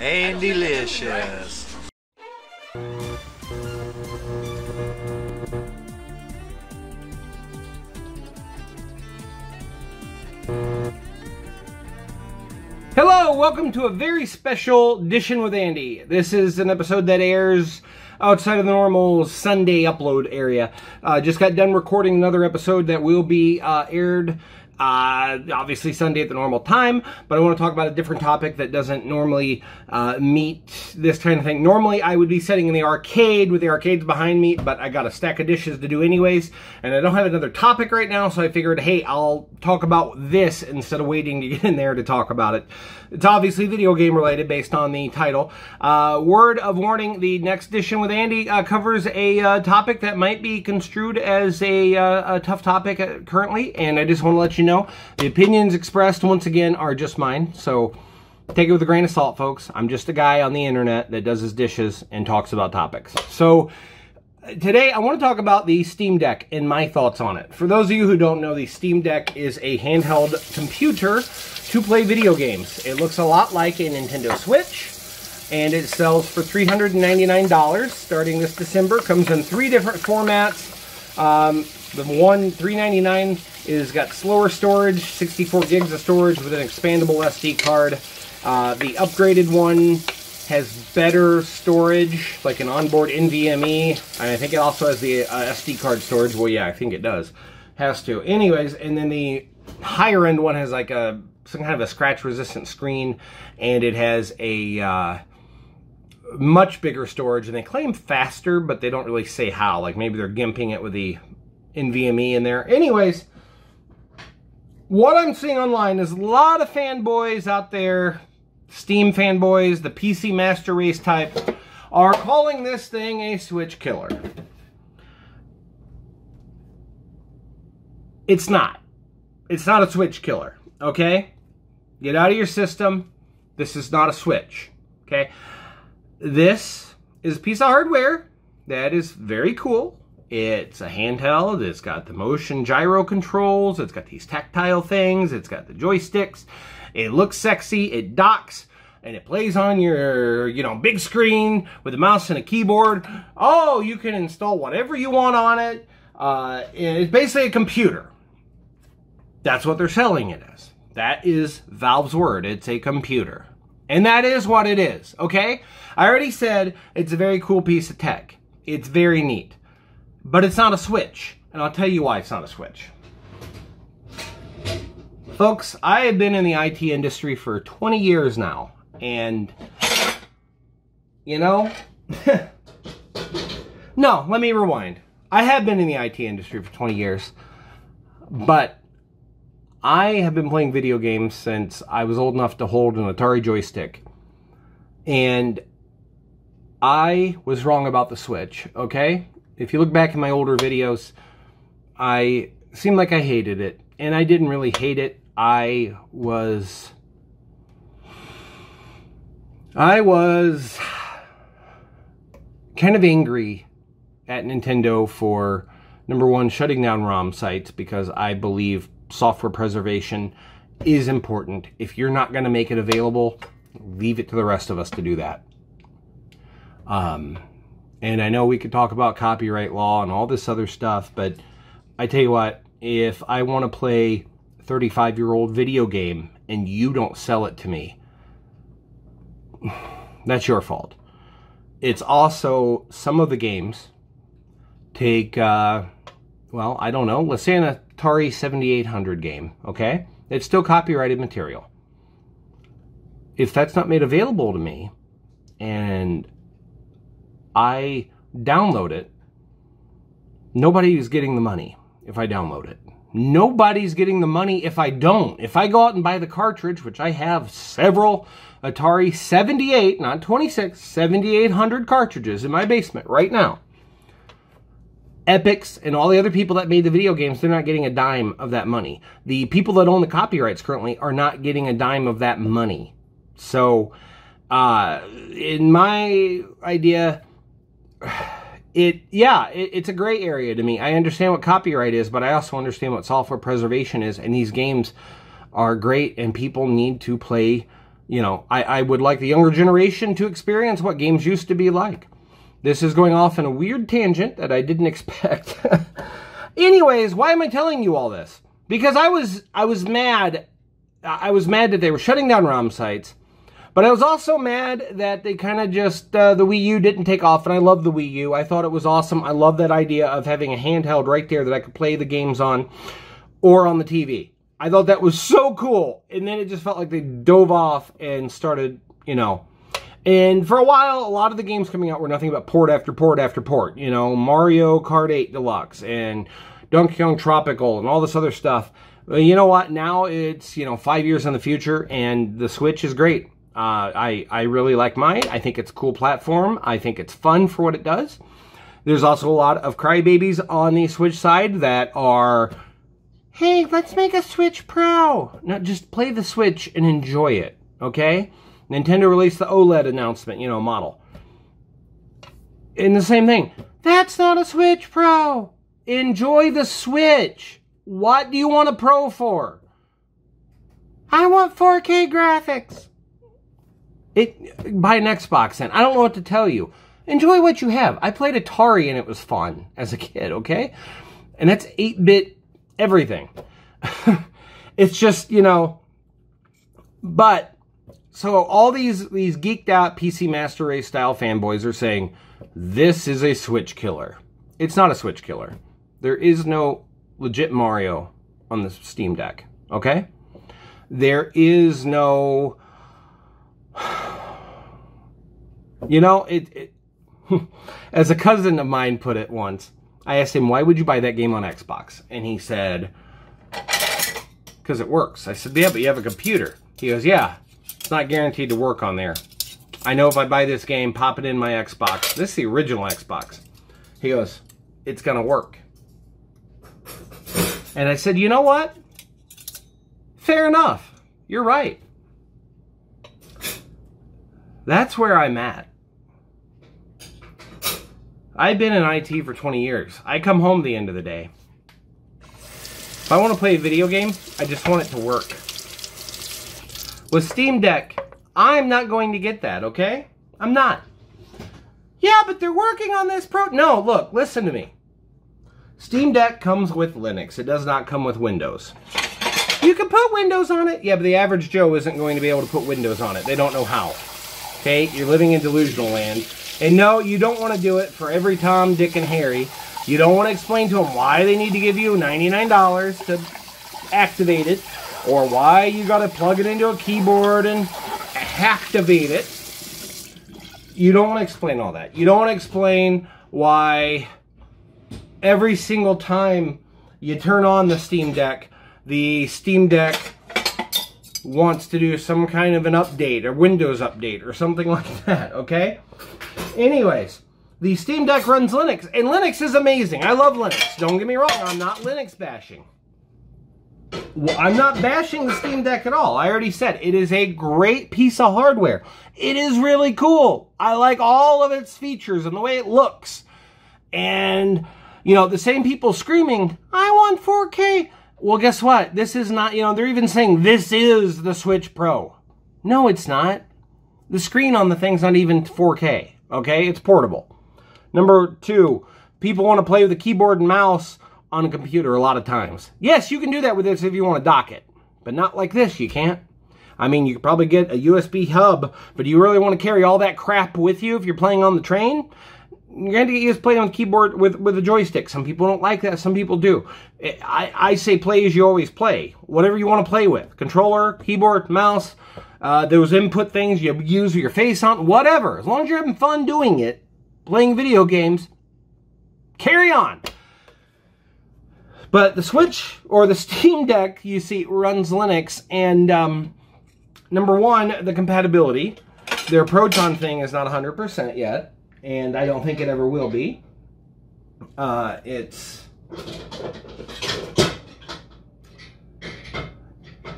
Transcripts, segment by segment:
And delicious. Hello, welcome to a very special Dishin' with Andy. This is an episode that airs outside of the normal Sunday upload area. Just got done recording another episode that will be aired obviously Sunday at the normal time, but I want to talk about a different topic that doesn't normally meet this kind of thing. Normally I would be sitting in the arcade with the arcades behind me, but I got a stack of dishes to do anyways, and I don't have another topic right now, so I figured, hey, I'll talk about this instead of waiting to get in there to talk about it. It's obviously video game related based on the title. Word of warning, the next Dishin' with Andy covers a topic that might be construed as a tough topic currently, and I just want to let you know the opinions expressed once again are just mine, so take it with a grain of salt, folks. I'm just a guy on the internet that does his dishes and talks about topics. So today I want to talk about the Steam Deck and my thoughts on it. For those of you who don't know, the Steam Deck is a handheld computer to play video games. It looks a lot like a Nintendo Switch, and it sells for $399 starting this December. Comes in 3 different formats. The one, $399, is got slower storage, 64 gigs of storage with an expandable SD card. The upgraded one has better storage, like an onboard NVMe, and I think it also has the SD card storage. Well, yeah, I think it does. Has to. Anyways, and then the higher end one has like some kind of a scratch-resistant screen, and it has a much bigger storage, and they claim faster, but they don't really say how. Like maybe they're gimping it with the NVMe in there. Anyways, what I'm seeing online is a lot of fanboys out there, Steam fanboys, the PC Master Race type, are calling this thing a Switch killer. It's not. It's not a Switch killer, okay? Get out of your system. This is not a Switch, okay? This is a piece of hardware that is very cool. It's a handheld. It's got the motion gyro controls. It's got these tactile things. It's got the joysticks. It looks sexy. It docks. And it plays on your, big screen with a mouse and a keyboard. Oh, you can install whatever you want on it. It's basically a computer. That's what they're selling it as. That is Valve's word. It's a computer. And that is what it is, okay? I already said it's a very cool piece of tech. It's very neat. But it's not a Switch. And I'll tell you why it's not a Switch. Folks, I have been in the IT industry for 20 years now. And, no, let me rewind. I have been in the IT industry for 20 years. But I have been playing video games since I was old enough to hold an Atari joystick. And I was wrong about the Switch, okay? If you look back in my older videos, I seemed like I hated it. And I didn't really hate it. I was kind of angry at Nintendo for, number one, shutting down ROM sites, because I believe software preservation is important. If you're not going to make it available, leave it to the rest of us to do that. And I know we could talk about copyright law and all this other stuff, but I tell you what, if I want to play a 35-year-old video game and you don't sell it to me, that's your fault. It's also, some of the games take, well, I don't know, let's say an Atari 7800 game, okay? It's still copyrighted material. If that's not made available to me, and I download it, nobody's getting the money if I download it. Nobody's getting the money if I don't. If I go out and buy the cartridge, which I have several Atari 78, not 26, 7800 cartridges in my basement right now. Epics and all the other people that made the video games, they're not getting a dime of that money. The people that own the copyrights currently are not getting a dime of that money. So, in my idea, it's a gray area to me. I understand what copyright is, but I also understand what software preservation is, and these games are great, and people need to play You know, I would like the younger generation to experience what games used to be like. This is going off in a weird tangent that I didn't expect. Anyways, why am I telling you all this? Because I was mad. I was mad that they were shutting down ROM sites. But I was also mad that they kind of just, the Wii U didn't take off, and I love the Wii U. I thought it was awesome. I love that idea of having a handheld right there that I could play the games on, or on the TV. I thought that was so cool. And then it just felt like they dove off and started, you know. And for a while, a lot of the games coming out were nothing but port after port after port. You know, Mario Kart 8 Deluxe and Donkey Kong Tropical and all this other stuff. But you know what? Now it's, you know, 5 years in the future, and the Switch is great. I really like mine. I think it's a cool platform. I think it's fun for what it does. There's also a lot of crybabies on the Switch side that are, hey, let's make a Switch Pro. No, just play the Switch and enjoy it, okay? Nintendo released the OLED announcement, you know, model. And the same thing. That's not a Switch Pro. Enjoy the Switch. What do you want a Pro for? I want 4K graphics. Buy an Xbox then. I don't know what to tell you. Enjoy what you have. I played Atari and it was fun as a kid, okay? And that's 8-bit everything. It's just, you know, but, so all these geeked out PC Master Race style fanboys are saying, this is a Switch killer. It's not a Switch killer. There is no legit Mario on the Steam Deck, okay? There is no... You know, as a cousin of mine put it once, I asked him, why would you buy that game on Xbox? And he said, because it works. I said, yeah, but you have a computer. He goes, yeah, it's not guaranteed to work on there. I know if I buy this game, pop it in my Xbox. This is the original Xbox. He goes, it's going to work. And I said, you know what? Fair enough. You're right. That's where I'm at. I've been in IT for 20 years. I come home at the end of the day. If I want to play a video game, I just want it to work. With Steam Deck, I'm not going to get that, okay? I'm not. Yeah, but they're working on this Pro... No, look, listen to me. Steam Deck comes with Linux. It does not come with Windows. You can put Windows on it. Yeah, but the average Joe isn't going to be able to put Windows on it. They don't know how. Okay, you're living in delusional land. And no, you don't want to do it for every Tom, Dick, and Harry. You don't want to explain to them why they need to give you $99 to activate it, or why you got to plug it into a keyboard and activate it. You don't want to explain all that. You don't want to explain why every single time you turn on the Steam Deck wants to do some kind of an update, or Windows update, or something like that, okay? Anyways, the Steam Deck runs Linux, and Linux is amazing. I love Linux. Don't get me wrong, I'm not Linux bashing. Well, I'm not bashing the Steam Deck at all. I already said, it is a great piece of hardware. It is really cool. I like all of its features and the way it looks. And, you know, the same people screaming, I want 4K. Well, guess what? This is not, you know, they're even saying this is the Switch Pro. No, it's not. The screen on the thing's not even 4K, okay? It's portable. Number 2, people want to play with a keyboard and mouse on a computer a lot of times. Yes, you can do that with this if you want to dock it, but not like this, you can't. I mean, you could probably get a USB hub, but do you really want to carry all that crap with you if you're playing on the train? You're going to get used to playing on the keyboard with a joystick. Some people don't like that. Some people do. I say play as you always play. Whatever you want to play with. Controller, keyboard, mouse, those input things you use with your face on, whatever. As long as you're having fun doing it, playing video games, carry on. But the Switch, or the Steam Deck, you see, runs Linux. And number 1, the compatibility. Their Proton thing is not 100% yet. And I don't think it ever will be. It's...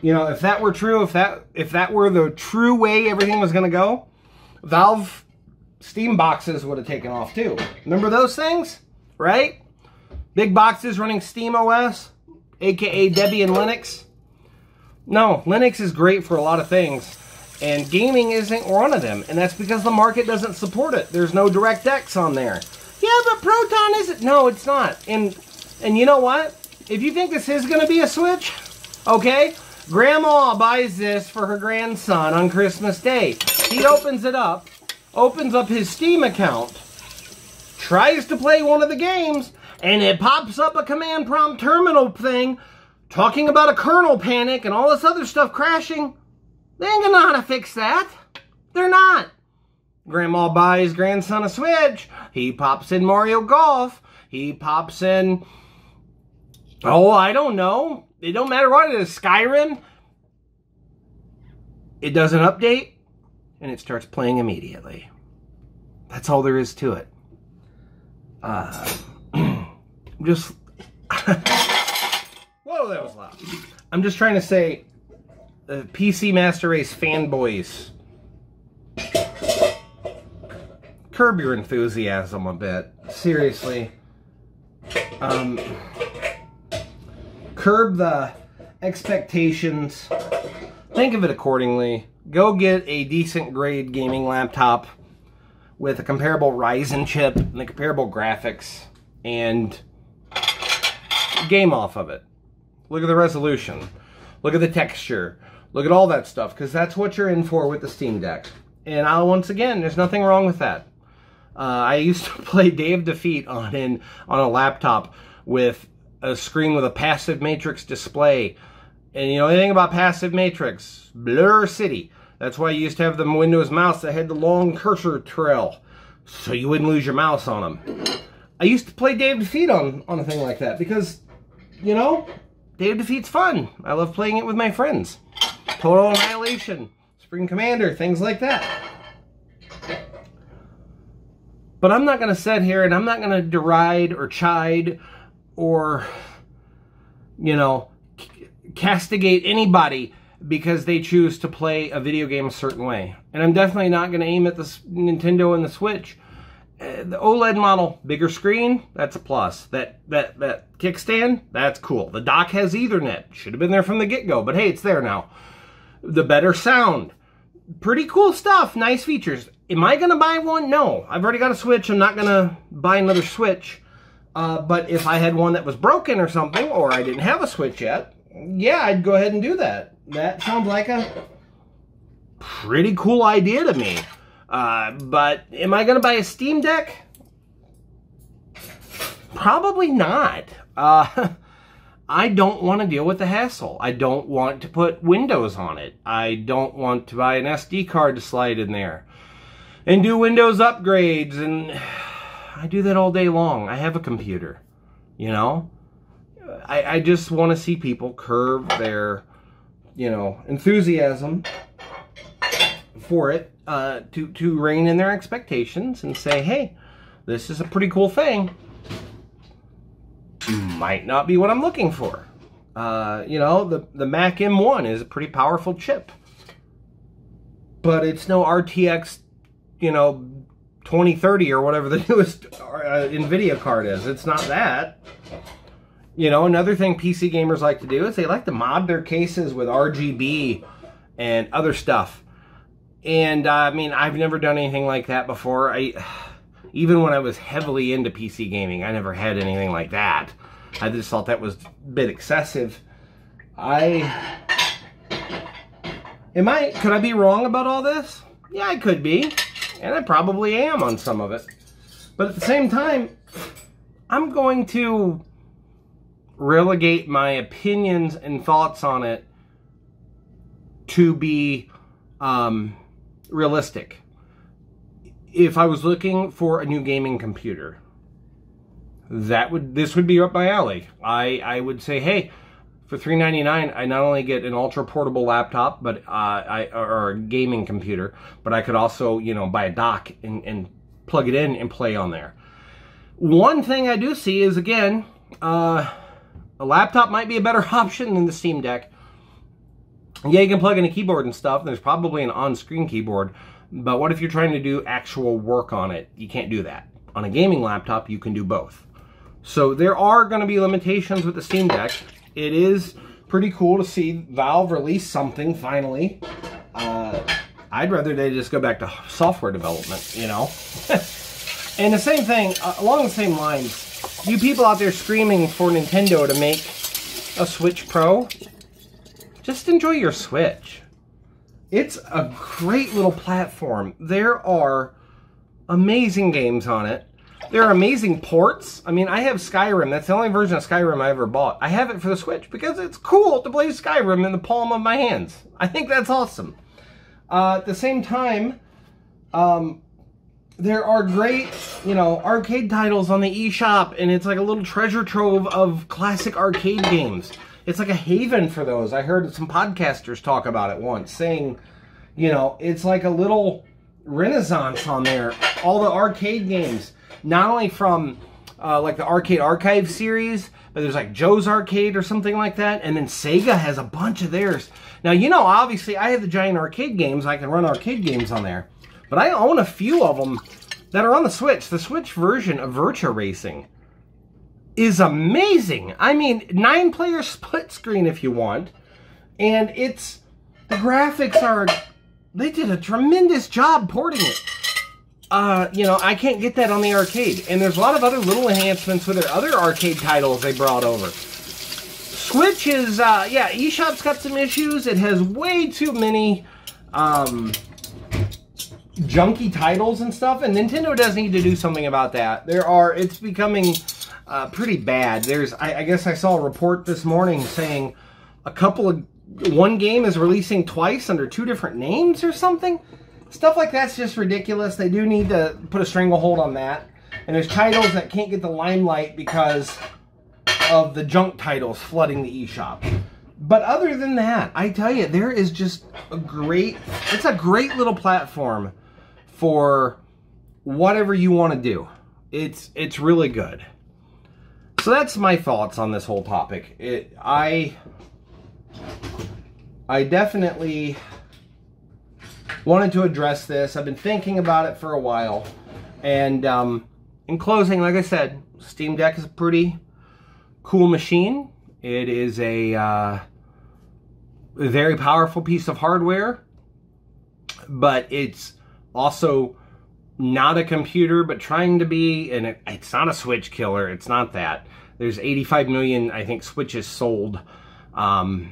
You know, if that were true, if that were the true way everything was going to go, Valve Steam boxes would have taken off too. Remember those things? Right? Big boxes running Steam OS, aka Debian Linux. No, Linux is great for a lot of things. And gaming isn't one of them, and that's because the market doesn't support it. There's no DirectX on there. Yeah, but Proton isn't. No, it's not. And you know what? If you think this is going to be a Switch, okay, Grandma buys this for her grandson on Christmas Day. He opens it up, opens up his Steam account, tries to play one of the games, and it pops up a command prompt terminal thing talking about a kernel panic and all this other stuff crashing. They ain't gonna know how to fix that. They're not. Grandma buys grandson a Switch. He pops in Mario Golf. He pops in, oh, I don't know. It don't matter what it is. Skyrim. It does an update, and it starts playing immediately. That's all there is to it. Just... Whoa, that was loud. I'm just trying to say, PC Master Race fanboys, curb your enthusiasm a bit. Seriously. Curb the expectations. Think of it accordingly. Go get a decent grade gaming laptop with a comparable Ryzen chip and the comparable graphics, and game off of it. Look at the resolution. Look at the texture. Look at all that stuff, because that's what you're in for with the Steam Deck. And once again, there's nothing wrong with that. I used to play Day of Defeat on a laptop with a screen with a passive matrix display. And you know anything about passive matrix? Blur City. That's why you used to have the Windows mouse that had the long cursor trail, so you wouldn't lose your mouse on them. I used to play Day of Defeat on a thing like that because, you know, Day of Defeat's fun. I love playing it with my friends. Total Annihilation, Supreme Commander, things like that. But I'm not going to sit here and I'm not going to deride or chide or, you know, castigate anybody because they choose to play a video game a certain way. And I'm definitely not going to aim at the Nintendo and the Switch. The OLED model, bigger screen, that's a plus. That kickstand, that's cool. The dock has Ethernet. Should have been there from the get-go, but hey, it's there now. The better sound. Pretty cool stuff. Nice features. Am I going to buy one? No. I've already got a Switch. I'm not going to buy another Switch. But if I had one that was broken or something, or I didn't have a Switch yet, yeah, I'd go ahead and do that. That sounds like a pretty cool idea to me. But am I going to buy a Steam Deck? Probably not. I don't want to deal with the hassle. I don't want to put Windows on it. I don't want to buy an SD card to slide in there and do Windows upgrades. And I do that all day long. I have a computer, you know? I just want to see people curb their, you know, enthusiasm for it to rein in their expectations and say, hey, this is a pretty cool thing. Might not be what I'm looking for. You know, the Mac M1 is a pretty powerful chip. But it's no RTX, you know, 2030 or whatever the newest NVIDIA card is. It's not that. You know, another thing PC gamers like to do is they like to mod their cases with RGB and other stuff. And, I mean, I've never done anything like that before. Even when I was heavily into PC gaming, I never had anything like that. I just thought that was a bit excessive. Could I be wrong about all this? Yeah, I could be. And I probably am on some of it. But at the same time, I'm going to relegate my opinions and thoughts on it to be realistic. If I was looking for a new gaming computer, this would be up my alley. I would say, hey, for $399, I not only get an ultra portable laptop, but or a gaming computer, but I could also, you know, buy a dock and plug it in and play on there. One thing I do see is, again, a laptop might be a better option than the Steam Deck. Yeah, you can plug in a keyboard and stuff. There's probably an on-screen keyboard. But what if you're trying to do actual work on it? You can't do that. On a gaming laptop, you can do both. So there are going to be limitations with the Steam Deck. It is pretty cool to see Valve release something finally. I'd rather they just go back to software development, you know? And the same thing, along the same lines, you people out there screaming for Nintendo to make a Switch Pro, just enjoy your Switch. It's a great little platform. There are amazing games on it. There are amazing ports. I mean, I have Skyrim. That's the only version of Skyrim I ever bought. I have it for the Switch because it's cool to play Skyrim in the palm of my hands. I think that's awesome. At the same time, there are great, you know, arcade titles on the eShop, and it's like a little treasure trove of classic arcade games. It's like a haven for those. I heard some podcasters talk about it once, saying, you know, it's like a little renaissance on there. All the arcade games. Not only from like the Arcade Archive series, but there's like Joe's Arcade or something like that. And then Sega has a bunch of theirs. Now, you know, obviously I have the giant arcade games. I can run arcade games on there. But I own a few of them that are on the Switch. The Switch version of Virtua Racing is amazing. I mean, 9-player split screen if you want. And it's, the graphics are, they did a tremendous job porting it. You know, I can't get that on the arcade. And there's a lot of other little enhancements with their other arcade titles they brought over. Switch is, yeah, eShop's got some issues. It has way too many junky titles and stuff. And Nintendo does need to do something about that. It's becoming pretty bad. I guess I saw a report this morning saying one game is releasing twice under 2 different names or something. Stuff like that's just ridiculous. They do need to put a stranglehold on that. And there's titles that can't get the limelight because of the junk titles flooding the eShop. But other than that, I tell you, there is just it's a great little platform for whatever you want to do. It's really good. So that's my thoughts on this whole topic. I definitely wanted to address this. I've been thinking about it for a while. And in closing, like I said, Steam Deck is a pretty cool machine. It is a very powerful piece of hardware. But it's also not a computer, but trying to be. And it's not a Switch killer. It's not that. There's 85 million, I think, Switches sold. So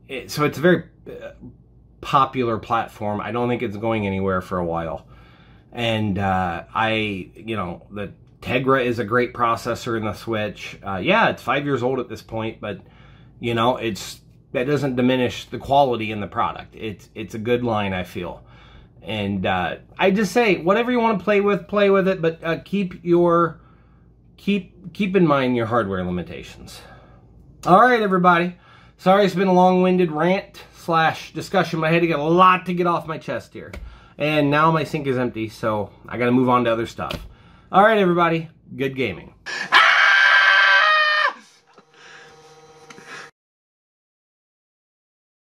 it's a very popular platform. I don't think it's going anywhere for a while. And you know, the Tegra is a great processor in the Switch. Yeah, it's 5 years old at this point, but you know, that doesn't diminish the quality in the product. It's a good line, I feel. And I just say, whatever you want to play with it, but keep in mind your hardware limitations. All right, everybody. Sorry, it's been a long-winded rant / discussion, but I had to get a lot to get off my chest here. And now my sink is empty, so I gotta move on to other stuff. Alright, everybody, good gaming.